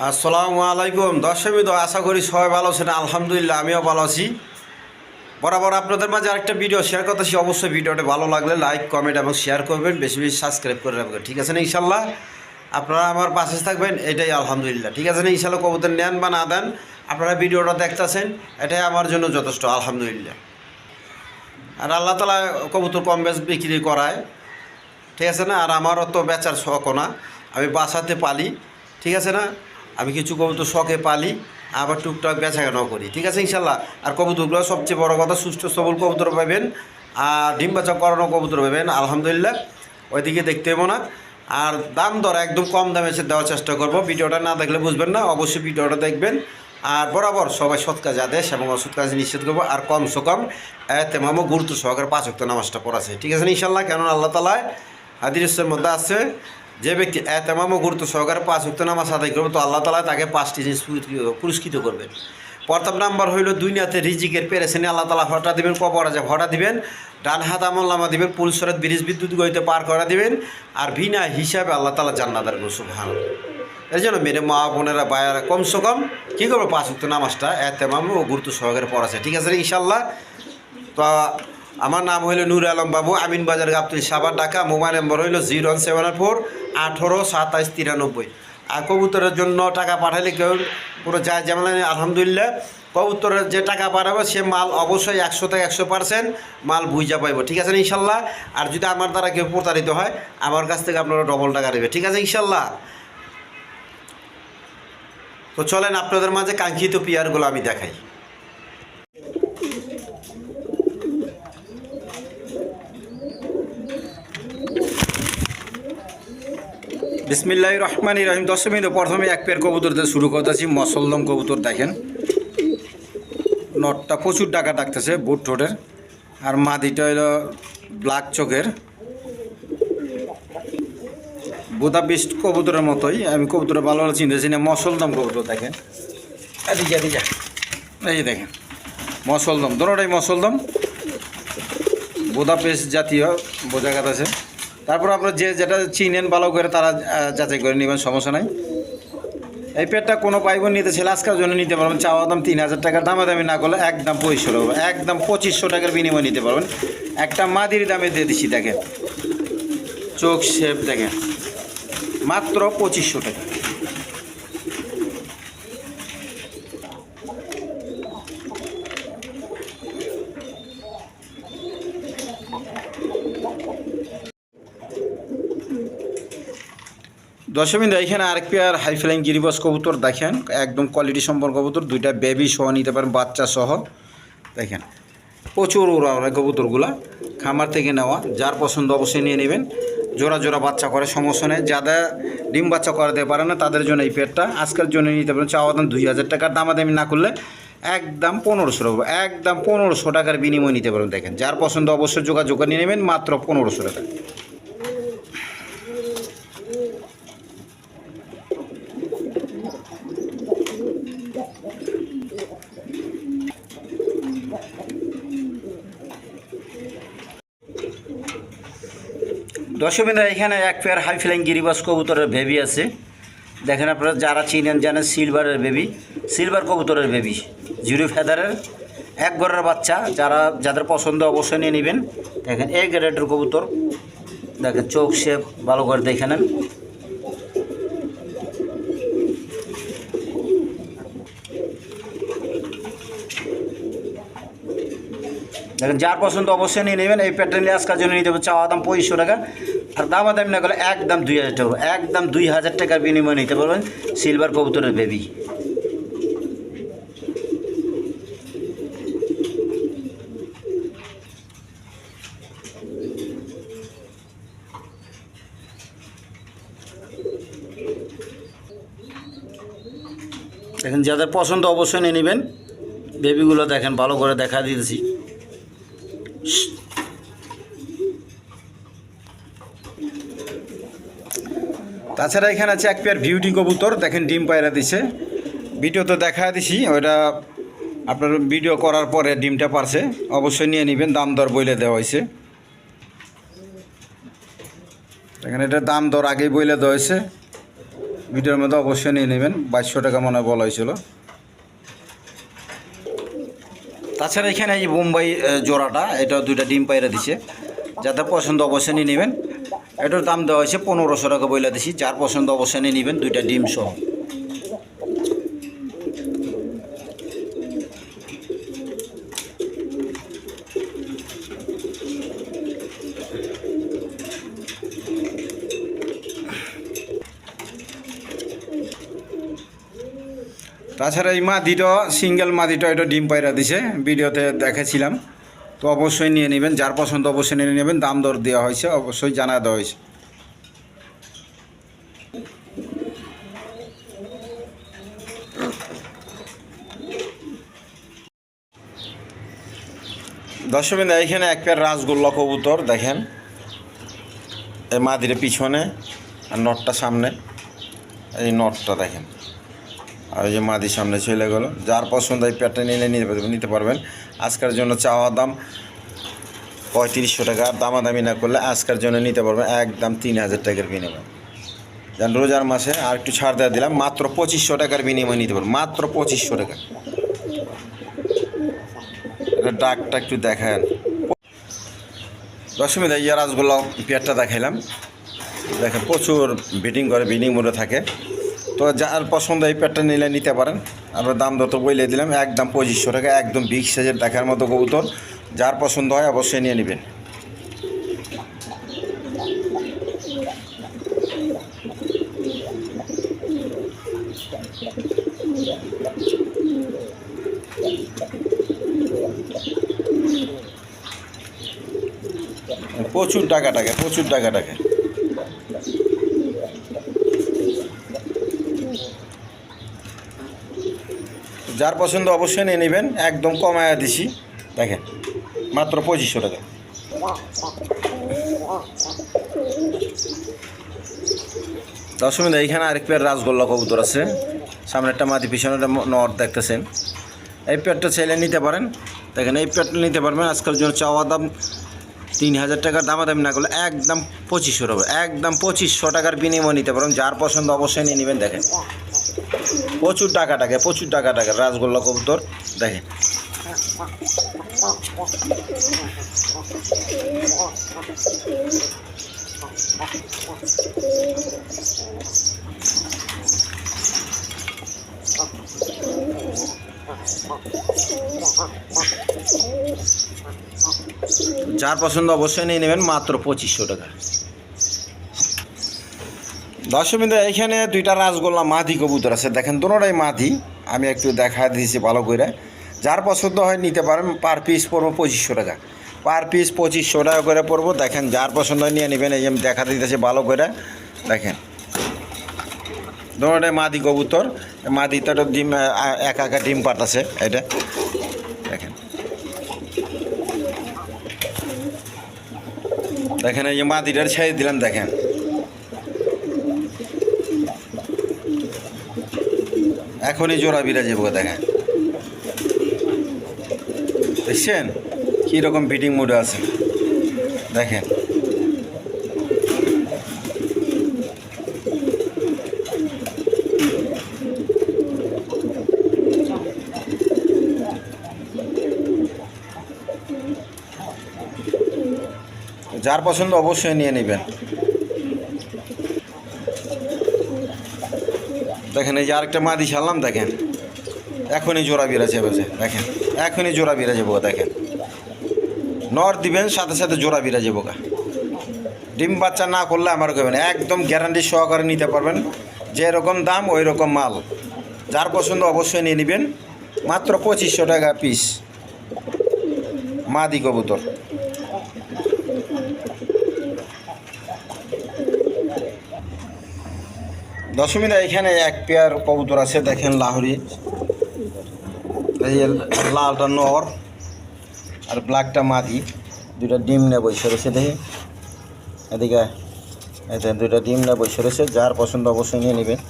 আসসালামু আলাইকুম দর্শকবৃন্দ, আশা করি সবাই ভালো আছেন। আলহামদুলিল্লাহ আমিও ভালো আছি। বরাবর আপনাদের মাঝে আরেকটা ভিডিও শেয়ার করতেছি। অবশ্যই ভিডিওটা ভালো লাগলে লাইক কমেন্ট এবং শেয়ার করবেন, বেশি বেশি সাবস্ক্রাইব করে রাখবেন। ঠিক আছে না? ইনশাল্লাহ আপনারা আমার পাশে থাকবেন, এটাই আলহামদুলিল্লাহ। ঠিক আছে না? ইনশাল্লাহ কবুতর নেন বা না দেন, আপনারা ভিডিওটা দেখতেছেন, এটাই আমার জন্য যথেষ্ট আলহামদুলিল্লাহ। আর আল্লাহ তালা কবুতর কম বেশ বিক্রি করায়, ঠিক আছে না? আর আমারও তো বেচার শখও না, আমি বাসাতে পালি, ঠিক আছে না? আমি কিছু কবুতর শখে পালি, আবার টুকটাক বেচাকেনাও করি। ঠিক আছে ইনশাল্লাহ। আর কবুতরগুলো সবচেয়ে বড় কথা, সুস্থ সবল কবুতর পাবেন, আর ডিম বাচ্চা করানো কবুতর পাবেন আলহামদুলিল্লাহ। ওইদিকে দেখতে হবো না। আর দাম দর একদম কম দামে এসে দেওয়ার চেষ্টা করব। ভিডিওটা না দেখলে বুঝবেন না, অবশ্যই ভিডিওটা দেখবেন। আর বরাবর সবাই সৎ কাজে আদেশ এবং অসৎ কাজে নিষেধ করবো। আর কমসে কম তেমামো গুরুত্ব সহকারে 5 ওয়াক্ত নামাজটা পড়াছে। ঠিক আছে ইনশাল্লাহ। কেননা আল্লাহ তাআলা হাদিসের মধ্যে আছে, যে ব্যক্তি এতেমামও গুরুত্ব সহকারে 5 ওয়াক্ত নামাজ আদায় করবে, তো আল্লাহ তাআলা তাকে 5টি জিনিস পুরস্কৃত করবেন। প্রথম নাম্বার হইল দুনিয়াতে রিজিকের পেরেছেনে আল্লাহ তাআলা হঠা দিবেন, কবর আযাব হঠা দিবেন, ডান হাত আমলনামা দিবেন, পুলসরাত ব্রিজ বিদ্যুৎ গতিতে পার করা দিবেন, আর বিনা হিসাবে আল্লাহ তাআলা জান্নাত দান করবেন। সুবহানাল্লাহ। এর জন্য মেরে মা বোনেরা ভাইয়েরা কমসে কম কী করবো, 5 ওয়াক্ত নামাজটা এতেমাম ও গুরুত্ব সহকারে পড়াছে। ঠিক আছে ইনশাল্লাহ। তো আমার নাম হইল নূর আলম বাবু, আমিন বাজার, গাবতলী, সাভার, ঢাকা। মোবাইল নম্বর হইল 01704 18 27 93। আর কবুতরের জন্য টাকা পাঠালে কেউ পুরো যায় যেমন আলহামদুলিল্লাহ। কবুতরের যে টাকা পাঠাবো সে মাল অবশ্যই 100 থেকে 100% মাল বুঝা পাইব। ঠিক আছে ইনশাল্লাহ। আর যদি আমার দ্বারা কেউ প্রতারিত হয়, আমার কাছ থেকে আপনারা ডবল টাকা দেবে। ঠিক আছে ইনশাল্লাহ। তো চলেন আপনাদের মাঝে কাঙ্ক্ষিত পেয়ারগুলো আমি দেখাই। বিসমিল্লাহির রহমানির রহিম। দর্শকবৃন্দ, প্রথমে এক পেয়ার কবুতর দিয়ে শুরু করতেছি। মসলদম কবুতর দেখেন, নটটা প্রচুর টাকা ডাকতেছে, বুট ঠোঁটের। আর মাদিটা হইল ব্ল্যাক চোখের, বুদাপিস্ট কবুতরের মতোই। আমি কবুতর ভালো ভালো চিনতেছি না। মসলদম কবুতর দেখেন, এদিকে এই দেখেন মসলদম, দুটোটাই মসলদম, বুদাপেস্ট জাতীয় বোঝা আছে। তারপর আপনার যেটা চিনেন ভালো করে তারা যাচাই করে নেবেন, সমস্যা নাই। এই পেটটা কোনো পাইব নিতে ছেলে আজকের জন্য নিতে পারবেন। চাওয়া দাম 3000 টাকা, দামাদামি না করলে একদম 2500 টাকা, একদম 2500 টাকার বিনিময়ে নিতে পারবেন। একটা মাদির দামে দিয়ে দিচ্ছি, দেখেন চোখ শেপ দেখেন, মাত্র 2500 টাকা। দর্শকবৃন্দ, এখানে আরেক পেয়ার হাই ফ্লাইং গিরিবাস কবুতর দেখেন, একদম কোয়ালিটি সম্পন্ন কবুতর, দুইটা বেবি সহ নিতে পারেন, বাচ্চা সহ। দেখেন প্রচুর ওরা কবুতরগুলা খামার থেকে নেওয়া, যার পছন্দ অবশ্যই নিয়ে নেবেন। জোড়া জোড়া বাচ্চা করে, সমস্যা নেই। যাদের ডিম বাচ্চা করাতে পারে না তাদের জন্য এই পেয়ারটা আজকের জন্য নিতে পারেন। চাওয়া দাম 2000 টাকার, দামাদামি না করলে একদম 1500 টাকা, একদম 1500 টাকার বিনিময় নিতে পারেন। দেখেন যার পছন্দ অবশ্যই যোগাযোগ নিয়ে নেবেন, মাত্র 1500 টাকা। দর্শকবৃন্দ, এখানে এক পেয়ার হাই ফ্লাইং গিরিবাস কবুতরের বেবি আছে। দেখেন আপনারা যারা চিনেন জানেন, সিলভারের বেবি, সিলভার কবুতরের বেবি, জিরো ফেদারের এক ঘরের বাচ্চা। যাদের পছন্দ অবশ্যই নিয়ে নেবেন। দেখেন এই গ্রেডের কবুতর, দেখেন চোখ শেপ ভালো করে দেখে নেন। দেখেন যার পছন্দ অবশ্যই নিয়ে নেবেন। এই প্যাটার্ন আজকের জন্য নিতে হবে। চাওয়া দাম 2500 টাকা, আর দামাদামি না করলে একদম 2000 টাকা, একদম 2000 টাকার বিনিময়ে নিতে পারবেন সিলভার কবুতরের বেবি। দেখেন যাদের পছন্দ অবশ্যই নিয়ে নেবেন। বেবিগুলো দেখেন ভালো করে দেখা দিয়েছি। তাছাড়া এখানে আছে এক পেয়ার বিউটি কবুতর, দেখেন ডিম পায়রা দিছে। ভিডিও তো দেখা দিছি, ওইটা আপনার ভিডিও করার পরে ডিমটা পারছে, অবশ্যই নিয়ে নেবেন। দাম দর বইলে দেওয়া হয়েছে। দেখেন এটার দাম দর আগেই বইলে দেওয়া হয়েছে। ভিডিওর মধ্যে অবশ্যই নিয়ে নেবেন। 2200 টাকা মনে হয় বলা হয়েছিল। তাছাড়া এখানে এই যে বোম্বাই জোড়াটা, এটা 2টা ডিম পায়রা দিছে, যাদের পছন্দ অবশ্যই নিয়ে নেবেন। এটার দাম দেওয়া হয়েছে 1500 টাকা বইলা দিছি, যার পছন্দ অবশ্যই নিয়ে নেবেন 2টা ডিম সহ। তাছাড়া এই মাদিটা সিঙ্গেল মাদিটা এটা ডিম পায়রা দিছে, ভিডিওতে দেখেছিলাম। তো অবশ্যই নিয়ে নেবেন, যার পছন্দ অবশ্যই নিয়ে নেবেন। দাম দর দেওয়া হয়েছে, অবশ্যই জানা দেওয়া হয়েছে। দর্শকবৃন্দ, এখানে এক পেয়ার রাসগোল্লা কবুতর দেখেন, এই মাদির পিছনে আর নটটা সামনে, এই নটটা দেখেন, আর এই যে মাদির সামনে চলে গেল। যার পছন্দ এই পেয়ারটা নিলে নিতে পারবেন। আজকের জন্য চাওয়া দাম 3500 টাকা, আর দামাদামি না করলে আজকের জন্য নিতে পারবেন একদম 3000 টাকার বিনিময়। যেন রোজার মাসে আর একটু ছাড় দেওয়া দিলাম, মাত্র 2500 টাকার বিনিময় নিতে পারবেন, মাত্র 2500 টাকা। এটা ডাকটা একটু দেখান। দশমী দেয় ইয়া রাসগোল্লা পেয়ারটা দেখাইলাম, দেখেন প্রচুর বিটিং করে, বিডিং মোড়ে থাকে। তো যার পছন্দ এই পেয়ারটা নিলে নিতে পারেন। আমরা দাম দর তো বলে দিলাম, একদম 2500 টাকা, একদম বিগ সাইজের দেখার মতো কবুতর। যার পছন্দ হয় অবশ্যই নিয়ে নেবেন। প্রচুর টাকা প্রচুর টাকা। যার পছন্দ অবশ্যই নিয়ে নেবেন, একদম কমায়া দিছি, দেখেন মাত্র 2500 টাকা। দশমিন এইখানে আরেক পেয়ার রাসগোল্লা কবুতর আছে, সামনে একটা মাদি পিছনে একটা নর দেখতেছেন। এই পেয়ারটা চাইলে নিতে পারেন, দেখেন এই পেয়ারটা নিতে পারবেন। আজকের জন্য চাওয়া দাম 3000 টাকার, দামাদামি না করলে একদম 2500 টাকা, একদম 2500 টাকার বিনিময় নিতে পারেন। যার পছন্দ অবশ্যই নিয়ে নেবেন। দেখেন প্রচুর টাকা রাসগোল্লা কবুতর দেখেন। যার পছন্দ অবশ্যই নিয়ে নেবেন, মাত্র 2500 টাকা। দর্শকবৃন্দ, এইখানে 2টা রাসগোল্লা মাদি কবুতর আছে, দেখেন দুটোটাই মাদি। আমি একটু দেখা দিয়েছি ভালো করে। যার পছন্দ হয় নিতে পারেন। পার পিস পড়বো 2500 টাকা, পার পিস 2500 টাকা করে পড়বো। দেখেন যার পছন্দ হয় নিয়ে নেবেন। এই যে আমি দেখা দিতেছি ভালো করে, দেখেন দুটোটাই মাদি কবুতর। মাদিটা ডিম একা ডিম পাঠাছে, এটা দেখেন। দেখেন এই যে মাদিটার ছেড়ে দিলাম, দেখেন এখনই জোড়া বিরাজ যাবো। দেখেন দেখছেন কীরকম ফিটিং মুডে আছে, দেখেন যার পছন্দ অবশ্যই নিয়ে নেবেন। দেখেন এই যে আরেকটা মাদি ছাড়লাম, দেখেন এখনই জোড়া বিরাজ যাবে, দেখেন এখনই জোড়া বিরাজ যাবো। দেখেন নর দিবেন, সাথে সাথে জোড়া বিরাজ যাবো। ডিম বাচ্চা না করলে আমার কেবেন, একদম গ্যারান্টি সহকারে নিতে পারবেন। যেরকম দাম ওই রকম মাল। যার পছন্দ অবশ্যই নিয়ে নেবেন, মাত্র 2500 টাকা পিস মাদি কবুতর। দশমিনা এখানে এক পেয়ার কবুতর আছে, দেখেন লাহোরি। এই লালটা নর আর ব্ল্যাকটা মাদি, 2টা ডিম নিয়ে বসে রয়েছে। দেখি এদিকে, এতে 2টা ডিম নিয়ে বসে রয়েছে। যার পছন্দ অবশ্যই নিয়ে নেবেন।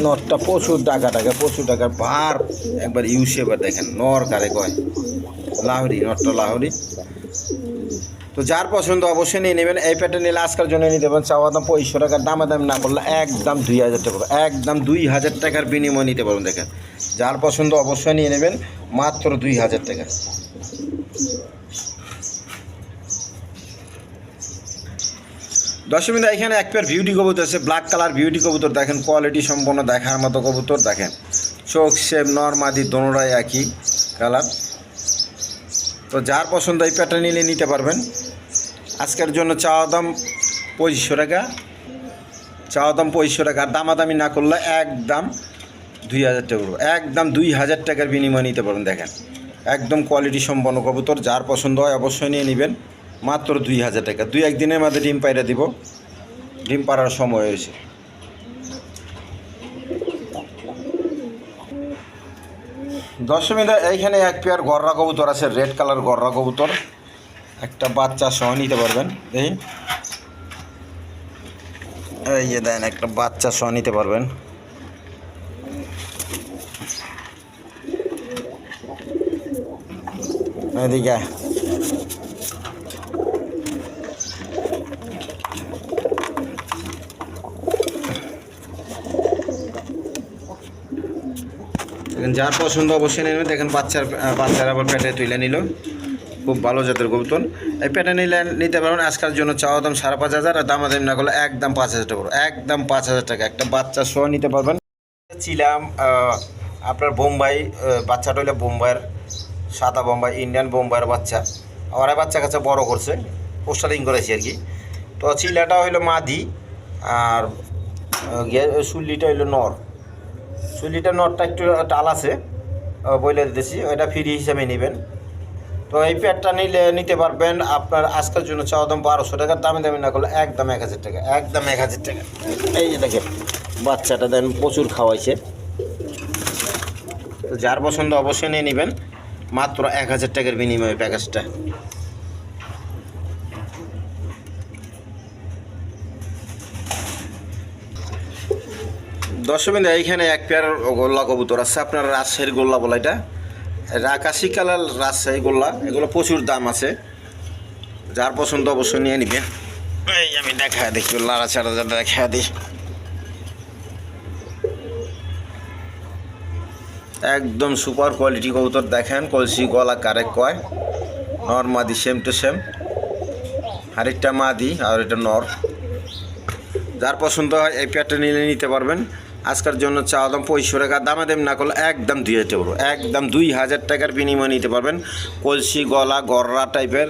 নরটা প্রচুর টাকা ভার, একবার ইউসেবার। দেখেন নর কারে কয় লাহোরি, নরটা লাহোরি। তো যার পছন্দ অবশ্যই নিয়ে নেবেন। এই প্যাটে নিলে আজকের জন্য নিতে পারেন চাওয়া দাম 2500 টাকার, দামাদামি না করলে একদম 2000 টাকা, একদম 2000 টাকার বিনিময় নিতে পারবেন। দেখেন যার পছন্দ অবশ্যই নিয়ে নেবেন, মাত্র 2000 টাকা। দর্শক বিন্দু এখানে এক পেয়ার বিউটি কবুতর আছে, ব্ল্যাক কালার বিউটি কবুতর। দেখেন কোয়ালিটি সম্পন্ন দেখার মতো কবুতর। দেখেন চোখ শেপ নরমাদি দোনোটাই একই কালার। তো যার পছন্দ এই পেয়ারটা নিলে নিতে পারবেন। আজকের জন্য চাওয়া দাম 2500 টাকা, চাওয়া দাম 2500 টাকা। আর দামাদামি না করলে একদম 2000 টাকা, একদম 2000 টাকার বিনিময় নিতে পারবেন। দেখেন একদম কোয়ালিটি সম্পন্ন কবুতর। যার পছন্দ হয় অবশ্যই নিয়ে নেবেন, মাত্র 2000 টাকা। 2-1 দিনের মধ্যে ডিম পাইরা দিব, ডিম পাড়ার সময় হয়েছে। দর্শক বিন্দু এইখানে এক পেয়ার গররা কবুতর আছে, রেড কালার গররা কবুতর। একটা বাচ্চা সহ নিতে পারবেন। এই যে দেন একটা বাচ্চা সহ নিতে পারবেন। এদিকে যার পছন্দ অবশ্যই নেবেন। দেখেন বাচ্চার আবার পেটে তুলে নিল, খুব ভালো জাতের কবুতর। এই পেটে নিতে পারবেন। আজকের জন্য চাওয়া দাম 5500, আর দামাদামি না করলে একদম 5000 টাকা, একদম 5000 টাকা। একটা বাচ্চা সহ নিতে পারবেন। ছিলাম আপনার বোম্বাই, বাচ্চাটা হইলে বোম্বাইয়ের সাদা বোম্বাই, ইন্ডিয়ান বোম্বাইয়ের বাচ্চা। ওরা বাচ্চা কাছে বড় করছে, পোস্টারিং করেছি আর কি। তো চিলাটা হইলো মাদি, আর চুল্লিটা হইলো নর। চুল্লিটা নরটা একটু টাল আছে বলে দিতেছি, ওইটা ফ্রি হিসাবে নেবেন। তো এই প্যাডটা নিতে পারবেন। আপনার আজকের জন্য চাওয়া দাম 1200 টাকার, দামি না করলে একদম 1000 টাকা, একদম 1000 টাকা। এই যে দেখেন বাচ্চাটা দেন প্রচুর খাওয়াইছে। তো যার পছন্দ অবশ্যই নিয়ে নেবেন, মাত্র 1000 টাকার বিনিময়ে প্যাকেজটা। দর্শক বিন্দু এইখানে এক পেয়ার গোল্লা কবুতর আছে, আপনার রাজশাহীর গোল্লা বলা, এটা আকাশি কালার রাজশাহী গোল্লা। এগুলো প্রচুর দাম আছে, যার পছন্দ অবশ্যই নিয়ে নেবেন। এই আমি দেখা দেখি লাড়াচাড়া দেখা দিই। একদম সুপার কোয়ালিটি কবুতর। দেখেন কলসি গলা কারেক কয়, নর মাদি সেম টু সেম। আরেকটা মাদি আর এটা নর। যার পছন্দ হয় এই পেয়ারটা নিতে পারবেন। আজকের জন্য চাওয়া দাম 2500 টাকা, দামাদামি না করলে একদম 2000 টাকা, একদম 2000 টাকার বিনিময় নিতে পারবেন। কলসি গলা গররা টাইপের,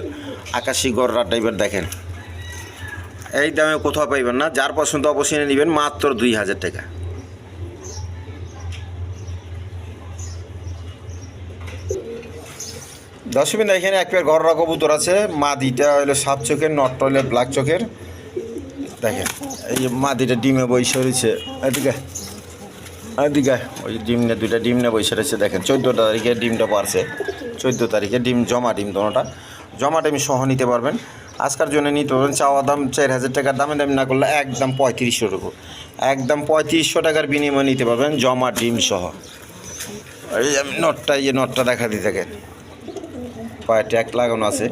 আকাশি গররা টাইপের। দেখেন এই দামে কোথাও পাইবেন না। যার পছন্দ অবশ্যই নেবেন, মাত্র 2000 টাকা। দর্শক বিন্দু এখানে এক পেয়ার গররা কবুতর আছে। মাদিটা হইলো 7 চোখের, নটটা হইলো ব্ল্যাক চোখের। দেখেন এই যে মাদিটা ডিমে বইসে রয়েছে, এদিকে এদিকে ওই ডিমনে দুইটা ডিমনে বইসে রয়েছে। দেখেন 14 তারিখে ডিমটা পারছে, 14 তারিখে ডিম জমা, ডিম দোনোটা জমা ডিম সহ নিতে পারবেন। আজকের জন্য নিতে পারবেন। চাওয়া দাম 4000 টাকার, দামি না করলে একদম 3500 টাকা, একদম 3500 টাকার বিনিময়ে নিতে পারবেন জমা ডিম সহ। এই আমি নটটা, এই নটটা দেখা দিই। দেখেন পায়ে ট্যাগ লাগানো আছে,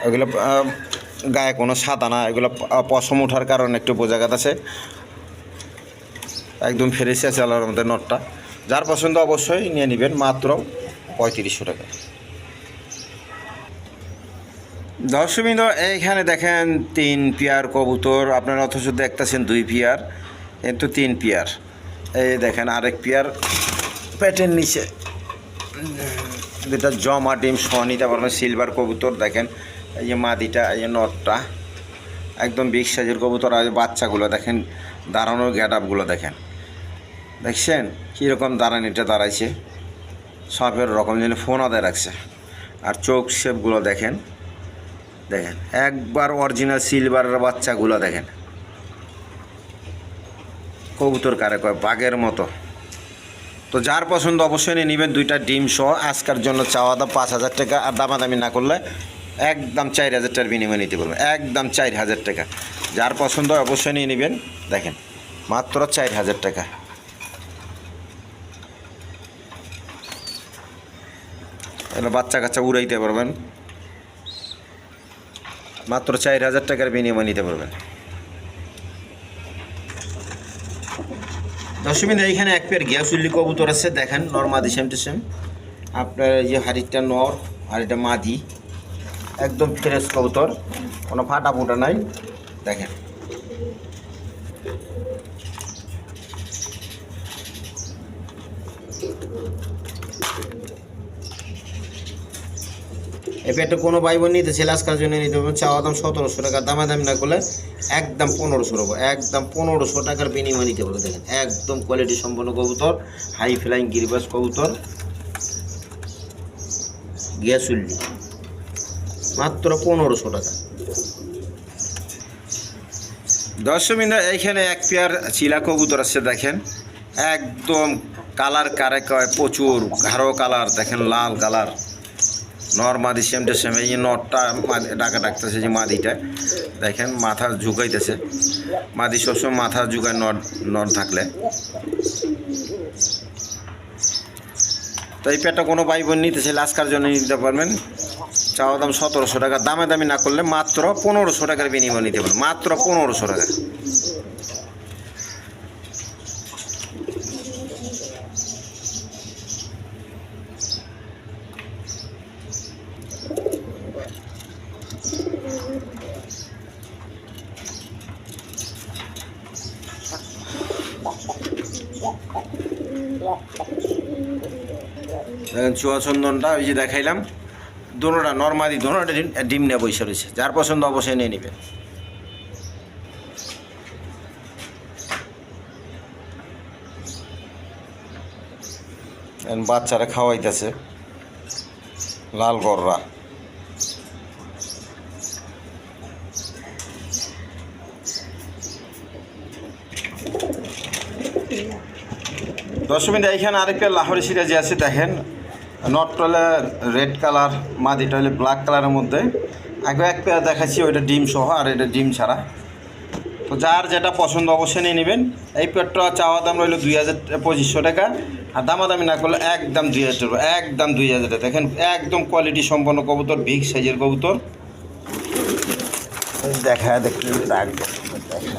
এগুলো গায়ে কোনো সাদা না, এগুলো পশম ওঠার কারণে একটু বোঝা আছে। একদম ফ্রেশ আছে আল্লাহর মধ্যে নটটা। যার পছন্দ অবশ্যই নিয়ে নেবেন, মাত্র 3500 টাকা। দর্শক বিন্দু এইখানে দেখেন 3 পেয়ার কবুতর, আপনারা অথচ দেখতেছেন 2 পেয়ার, কিন্তু 3 পেয়ার। এই দেখেন আরেক পেয়ার পেটের নিচে যেটা জমা ডিম সহ নিতে পারবেন, সিলভার কবুতর। দেখেন এই যে মাদিটা, এই যে নটটা একদম বিগ সাইজের কবুতর। আর বাচ্চাগুলো দেখেন, দাঁড়ানোর গেট আপগুলো দেখেন, দেখছেন কীরকম দাঁড়ানিটা দাঁড়াইছে, সাপের রকম যেন ফোন আদায় রাখছে। আর চোখ শেপগুলো দেখেন, দেখেন একবার অরিজিনাল সিলভারের বাচ্চাগুলো দেখেন। কবুতর কারে কয়, বাঘের মতো। তো যার পছন্দ অবশ্যই নিয়ে নেবেন, 2টা ডিম সহ। আজকের জন্য চাওয়া দাম 5000 টাকা, আর দামাদামি না করলে একদম 4000 টাকার বিনিময়ে নিতে পারবেন, একদম 4000 টাকা। যার পছন্দ অবশ্যই নিয়ে নেবেন। দেখেন মাত্র 4000 টাকা। এগুলো বাচ্চা কাচ্চা উড়াইতে পারবেন। মাত্র 4000 টাকার বিনিময়ে নিতে পারবেন। দর্শক এইখানে এক পেয়ার গিয়াসুল্লি কবুতর আছে, দেখেন নর মাদি সেম টু সেম। আপনার এই যে হাড়িটা নর আর এটা মাদি, একদম ফ্রেশ কবুতর, কোনো ফাটা ফুটা নাই। দেখেন এই পেয়ারটা কোনো ভাই বোন নিতে ছেলে আজকাল জন্য নিতে পারবেন। চাওয়া দাম 1700 টাকা, দামাদামি না করলে একদম 1500 টাকা, একদম 1500 টাকার বিনিময়ে নিতে পারবেন। দেখেন একদম কোয়ালিটি সম্পন্ন কবুতর, হাই ফ্লাইং গিরিবাস কবুতর গিয়াসুল্লি, মাত্র 1500 টাকা। দর্শক এইখানে এক পেয়ার চিলা কবুতর আছে, দেখেন একদম কালার কারে কয় প্রচুর গাঢ় কালার, দেখেন লাল কালার, নর মাদি সেম টু সেম। এই যে নরটা ডাকা ডাকতেছে, যে মাদিটা দেখেন মাথা ঝুঁকাইতেছে, মাদি সবসময় মাথা ঝুঁকায় নর নর থাকলে। তো এই পেয়ারটা কোনো ভাই বোন নিতে চাইলে আজকার জন্য নিতে পারবেন। চাওয়া দাম 1700 টাকা, দামি না করলে মাত্র 1500 টাকার বিনিময়ে নিতে পারবেন, মাত্র 1500 টাকা। চুয়া চন্দনটা ওই যে দেখাইলাম, দোনোটা নর্মালি দোনোটা ডিম নিয়ে বসে রয়েছে, যার পছন্দ অবশ্যই নিয়ে নেবেন। বাচ্চারা খাওয়াইতেছে লাল গররা। দর্শক এইখানে আরেকটা লাহোরি সিরাজি আছে, দেখেন নটটা হলে রেড কালার, মাদিটা হলে ব্ল্যাক কালারের মধ্যে। আগে এক পেয়ার দেখাচ্ছি, ওইটা ডিম সহ আর এটা ডিম ছাড়া। তো যার যেটা পছন্দ অবশ্যই নিয়ে নেবেন। এই পেয়ারটা চাওয়া দাম রইল 2500 টাকা, আর দামাদামি না করলে একদম 2000 টাকা, একদম 2000 টাকা। দেখেন একদম কোয়ালিটি সম্পন্ন কবুতর, বিগ সাইজের কবুতর। দেখা দেখতে রাখবো, দেখা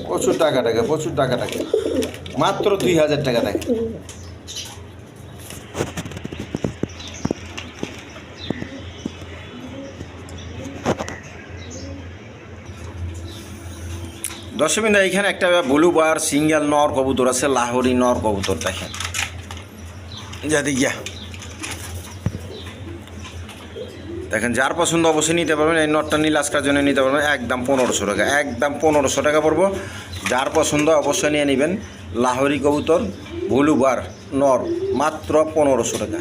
প্রচুর টাকা টাকা, প্রচুর টাকা টাকা, মাত্র 2000 টাকা থাকে। দর্শক এইখানে একটা ব্লু বার সিঙ্গেল নর কবুতর আছে, লাহোরি নর কবুতর, দেখেন যদি গিয়া দেখেন যার পছন্দ অবশ্যই নিতে পারবেন। এই নটটা নিলে আজকের জন্য নিতে পারবেন একদম 1500 টাকা, একদম 1500 টাকা পড়বো। যার পছন্দ অবশ্যই নিয়ে নেবেন। লাহোরি কবুতর ব্লু বার নর, মাত্র 1500 টাকা।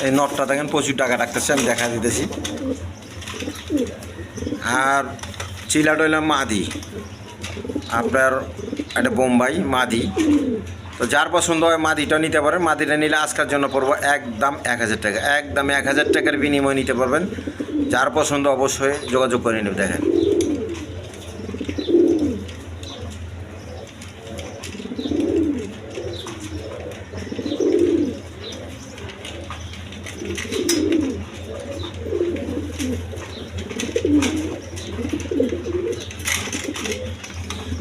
এই নটটা দেখেন প্রচুর টাকা রাখতেছে, আমি দেখা দিতেছি। আর চিলাটা হইলাম মাদি, আপনার একটা বোম্বাই মাদি। তো যার পছন্দ হয় মাদিটা নিতে পারেন। মাদিটা নিলে আজকের জন্য পড়বো একদম 1000 টাকা, একদম 1000 টাকার বিনিময়ে নিতে পারবেন। যার পছন্দ অবশ্যই যোগাযোগ করে নেবেন।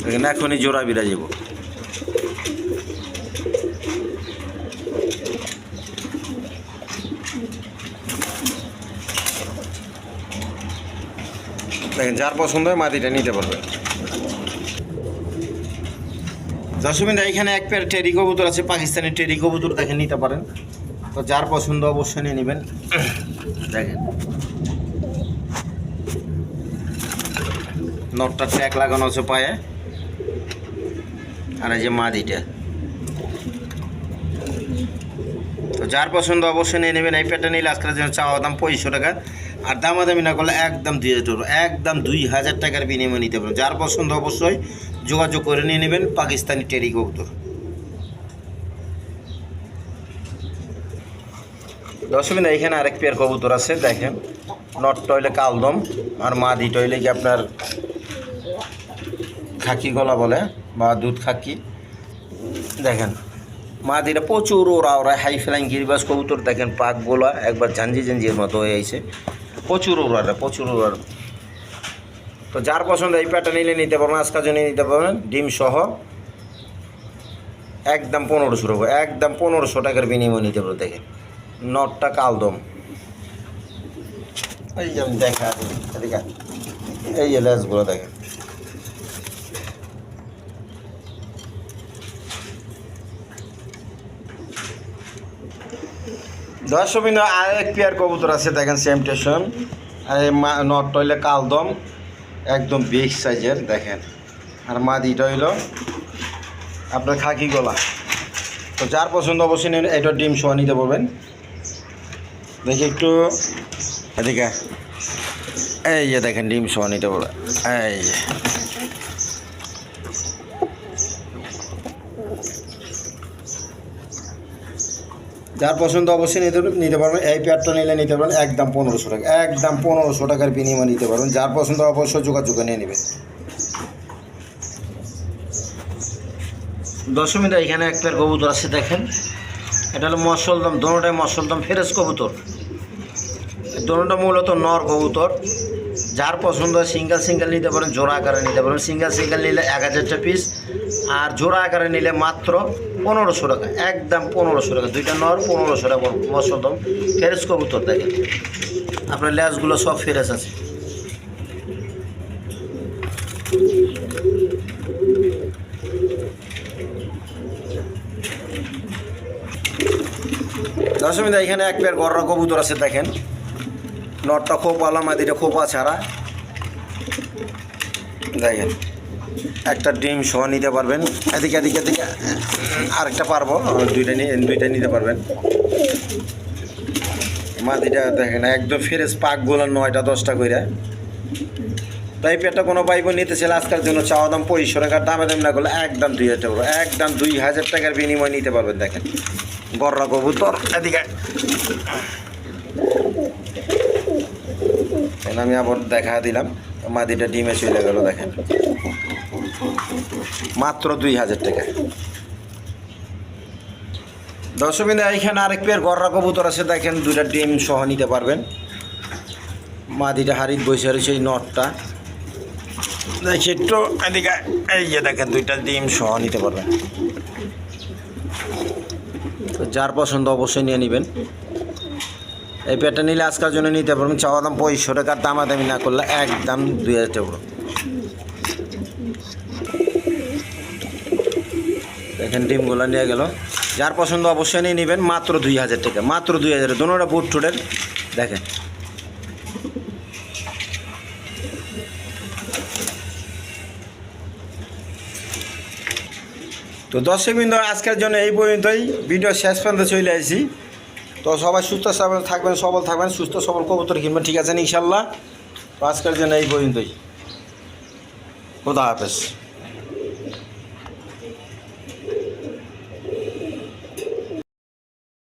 দেখেন এখনই জোড়া বিরা যাব। দেখেন যার পছন্দ হয় মাদিটা নিতে পারবে। দর্শক এইখানে এক পেয়ার টেরি কবুতর আছে, পাকিস্তানি টেরি কবুতর, দেখেন নিতে পারেন। তো যার পছন্দ অবশ্যই নিয়ে নেবেন। দেখেন নটটা ট্যাগ লাগানো আছে পায়ে, আর এই যে মাদিটা। তো যার পছন্দ অবশ্যই নিয়ে নেবেন। এই পেয়ারটা নিলে আজকের জন্য চাওয়া দাম 2500 টাকা, আর দামাদামি না করলে একদম 2000 টাকা, একদম 2000 টাকার বিনিময়ে নিতে পারেন। যার পছন্দ অবশ্যই যোগাযোগ করে নিয়ে নেবেন। পাকিস্তানি টেরি কবুতর। দর্শক এইখানে আরেক পেয়ার কবুতর আছে, দেখেন নটটা হইলে কালদম, আর মাদিটা হইলে কি আপনার খাকি গলা বলে বা দুধ খাকি। দেখেন মাদিটা প্রচুর ওরা ওরা হাই ফ্লাইং গিরিবাস কবুতর দেখেন পাকগুলা একবার ঝাঞ্জির মতো হয়ে আছে, প্রচুর ওরা প্রচুর ওরা। তো যার পছন্দ এই প্যাটা নিলে নিতে পারবেন, আজকাল জন্য নিতে পারবেন ডিম সহ একদম 1500 টাকা, একদম 1500 টাকার বিনিময় নিতে পারবেন। দেখেন নটটা কালদম, এই যে আমি দেখা এদিকে, এই যে লেজগুলো দেখেন। দর্শকবৃন্দ আরেক পেয়ার কবুতর আছে দেখেন সেম টেশন, নটটা হইলে কালদম একদম বিগ সাইজের দেখেন, আর মাদিটা হইল আপনার খাকি গলা। তো যার পছন্দ অবশ্যই নেন, এটা ডিম সহ নিতে পারবেন। দেখি একটু এদিকে, এই যে দেখেন ডিম সহ নিতে পারবেন, এই যে যার পছন্দ অবশ্যই নিতে পারবেন। এই পেয়ারটা নিলে নিতে পারবেন একদম 1500 টাকা, একদম 1500 টাকার বিনিময় নিতে পারবেন। যার পছন্দ অবশ্যই যোগাযোগে নিয়ে নেবেন। দশমীটা এখানে এক পেয়ার কবুতর আছে দেখেন, এটা হলো মশলদম, দোনোটাই মশলদম ফেরেস কবুতর, দোনোটা মূলত নর কবুতর। যার পছন্দ সিঙ্গেল নিতে পারেন, জোড়া আকারে নিতে পারেন। সিঙ্গেল নিলে 1000টা পিস, আর জোড়া আকারে নিলে মাত্র 1500 টাকা, একদম 1500 টাকা। দুইটা নর 1500 টাকা মশলদম ফেরেস কবুতর দেখেন, আপনার লেজগুলো সব ফেরেস আছে। দশমীদা এখানে এক পেয়ার গররা কবুতর আছে দেখেন, নটটা খোপালা, মাদিটা খোপা ছাড়া দেখেন, একটা ডিম সহ নিতে পারবেন। এদিকে আরেকটা পারবো, দুইটা নিতে পারবেন। মাদিটা দেখেন একদম ফ্রেশ, পাকগুলো 9টা 10টা করে। তাই পেয়ারটা কোনো পাইব নিতে চাইলে আজকের জন্য চাওয়া দাম 2500 টাকার, দামে না করলে একদম 2000 টাকা, একদম 2000 টাকার বিনিময় নিতে পারবেন। দেখেন গররা কবুতর, এদিকে আমি আবার দেখা দিলাম, মাদিটা ডিমে চলে গেল দেখেন, মাত্র 2000 টাকা। দর্শকবৃন্দ এইখানে আরেক পেয়ার গররা কবুতর আছে দেখেন, দুইটা ডিম সহ নিতে পারবেন। মাদিটা হাড়ির বসে রয়েছে, এই নটটা দেখি একটু এদিকে, এই যে দেখেন দুইটা ডিম সহ নিতে পারবেন। তো যার পছন্দ অবশ্যই নিয়ে নেবেন। এই পেয়ারটা নিলে আজকের জন্য নিতে পারবেন, চাওয়া দাম 2500 টাকার, দামাদামি না করলে একদম 2000 টাকা। দেখেন ডিমগুলো নিয়ে গেল, যার পছন্দ অবশ্যই নিয়ে নেবেন, মাত্র 2000 টাকা, মাত্র 2000। দোনোটা বুট টুটের দেখেন। তো দর্শকবৃন্দ আজকের জন্য এই পর্যন্তই, ভিডিও শেষ পর্যন্ত চলে আসি। তো সবাই সুস্থ থাকবেন, সবল থাকবেন, সুস্থ সবল কবুতর কিনবেন, ঠিক আছে ইনশাল্লাহ। তো আজকের জন্য এই পর্যন্তই, খোদা হাফেজ।